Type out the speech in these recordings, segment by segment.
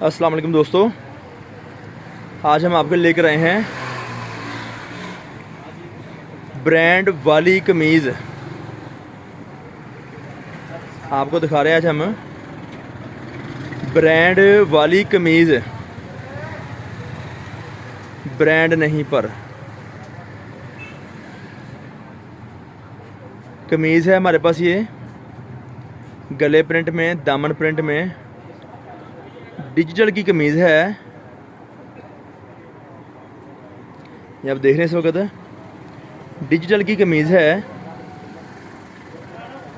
अस्सलाम वालेकुम दोस्तों, आज हम आपके लेकर आए हैं ब्रांड वाली कमीज़। आपको दिखा रहे हैं आज हम ब्रांड वाली कमीज़, ब्रांड नहीं पर कमीज़ है हमारे पास। ये गले प्रिंट में, दामन प्रिंट में डिजिटल की कमीज़ है। ये आप देख रहे हैं इस वक्त डिजिटल की कमीज़ है,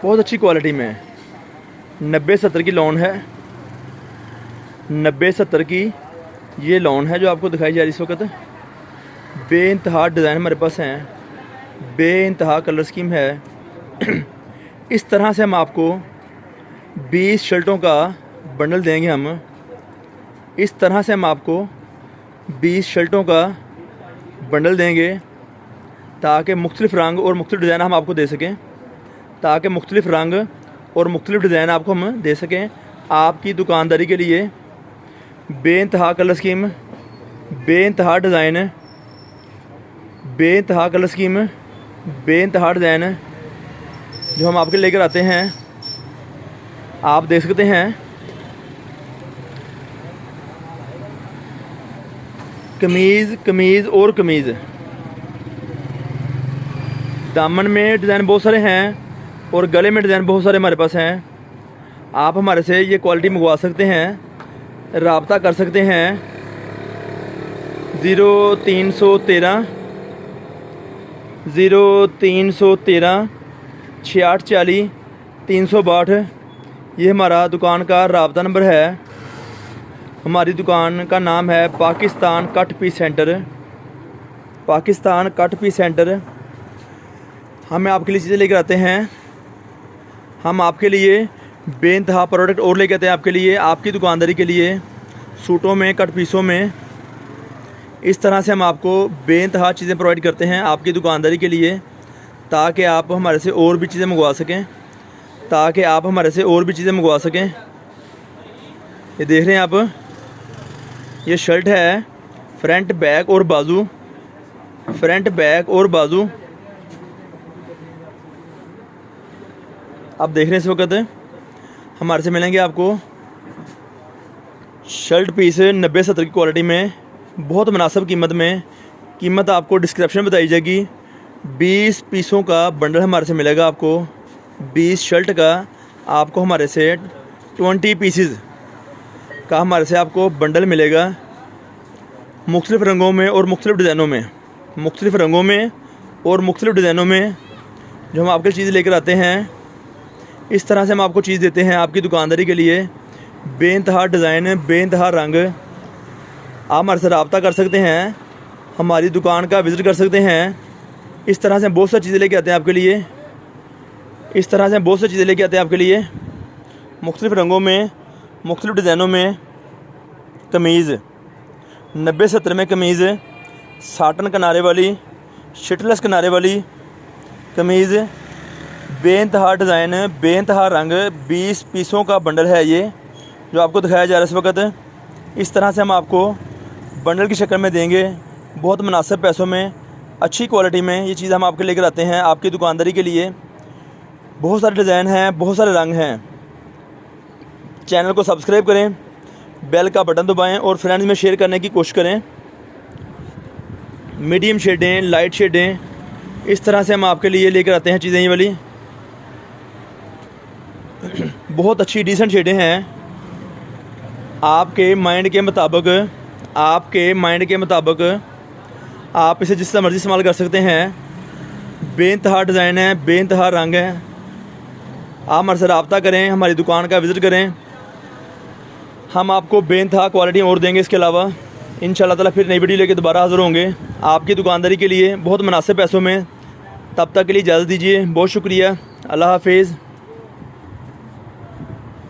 बहुत अच्छी क्वालिटी में। 90-70 की लॉन है, 90-70 की ये लॉन है जो आपको दिखाई जा रही है इस वक्त। बेइंतहा डिज़ाइन हमारे पास हैं, बेइंतहा कलर स्कीम है। इस तरह से हम आपको 20 शर्टों का बंडल देंगे। हम इस तरह से हम आपको 20 शर्टों का बंडल देंगे ताकि मुख्तलिफ़ रंग और मुख्तलिफ़ डिज़ाइन हम आपको दे सकें, ताकि मुख्तलिफ़ रंग और मुख्तलिफ़ डिज़ाइन आपको हम दे सकें। आपकी दुकानदारी के लिए बेइंतहा कलर स्कीम, बेइंतहा डिज़ाइन, बेइंतहा कलर स्कीम, बेइंतहा डिज़ाइन जो हम आपके लेकर आते हैं, आप देख सकते हैं। कमीज़ और कमीज़, दामन में डिज़ाइन बहुत सारे हैं और गले में डिज़ाइन बहुत सारे हमारे पास हैं। आप हमारे से ये क्वालिटी मंगवा सकते हैं, राब्ता कर सकते हैं। 0313 6840 362 ये हमारा दुकान का राब्ता नंबर है। हमारी दुकान का नाम है Pakistan cut piece centre, Pakistan cut piece centre. हम आपके लिए चीज़ें लेकर आते हैं, हम आपके लिए बेइंतहा प्रोडक्ट और लेकर आते हैं आपके लिए, आपकी दुकानदारी के लिए। सूटों में, कट पीसों में इस तरह से हम आपको बेइंतहा चीज़ें प्रोवाइड करते हैं आपकी दुकानदारी के लिए, ताकि आप हमारे से और भी चीज़ें मंगवा सकें, ताकि आप हमारे से और भी चीज़ें मंगवा सकें। ये देख रहे हैं आप, ये शर्ट है, फ्रंट बैक और बाजू, फ्रंट बैक और बाजू आप देख रहे हैं इस वक्त। हमारे से मिलेंगे आपको शर्ट पीस 90-70 की क्वालिटी में, बहुत मुनासिब कीमत में। कीमत आपको डिस्क्रिप्शन में बताई जाएगी। 20 पीसों का बंडल हमारे से मिलेगा आपको। 20 शर्ट का आपको हमारे से 20 पीसीज का हमारे से आपको बंडल मिलेगा, मुख्तलिफ़ रंगों में और मुख्तलिफ़ डिज़ाइनों में, मुख्तलिफ़ रंगों में और मुख्तलिफ़ डिज़ाइनों में जो हम आपके चीज़ लेकर आते हैं। इस तरह से हम आपको चीज़ देते हैं आपकी दुकानदारी के लिए। बेइंतहा डिज़ाइन, बेइंतहा रंग। आप हमारे से रब्ता कर सकते हैं, हमारी दुकान का विज़िट कर सकते हैं। इस तरह से हम बहुत सारी चीज़ें लेके आते हैं आपके लिए, इस तरह से हम बहुत सारी चीज़ें लेके आते हैं आपके लिए, मुख्तलिफ़ रंगों में, मुख्तलिफ़ डिज़ाइनों में। कमीज़ 90-70 में कमीज़, साटन किनारे वाली, शिटलेस किनारे वाली कमीज़, बेइंतहा डिज़ाइन, बेइंतहा रंग। 20 पीसों का बंडल है ये जो आपको दिखाया जा रहा है इस वक्त। इस तरह से हम आपको बंडल की शक्ल में देंगे, बहुत मुनासिब पैसों में, अच्छी क्वालिटी में। ये चीज़ हम आपके लेकर आते हैं आपकी दुकानदारी के लिए। बहुत सारे डिज़ाइन हैं, बहुत सारे रंग हैं। चैनल को सब्सक्राइब करें, बेल का बटन दबाएं और फ्रेंड्स में शेयर करने की कोशिश करें। मीडियम शेडें, लाइट शेडें, इस तरह से हम आपके लिए लेकर आते हैं चीज़ें। ये वाली बहुत अच्छी डिसेंट शेडें हैं, आपके माइंड के मुताबिक, आपके माइंड के मुताबिक आप इसे जिस तरह मर्ज़ी इस्तेमाल कर सकते हैं। बेइंतहा डिज़ाइन है, बेइंतहा रंग है। आप हमारे से रब्ता करें, हमारी दुकान का विज़िट करें, हम आपको बेइंतहा क्वालिटी और देंगे। इसके अलावा इंशाअल्लाह ताला फिर नई वीडियो लेके दोबारा हाज़िर होंगे आपकी दुकानदारी के लिए बहुत मुनासिब पैसों में। तब तक के लिए इजाज़त दीजिए, बहुत शुक्रिया, अल्लाह हाफिज़।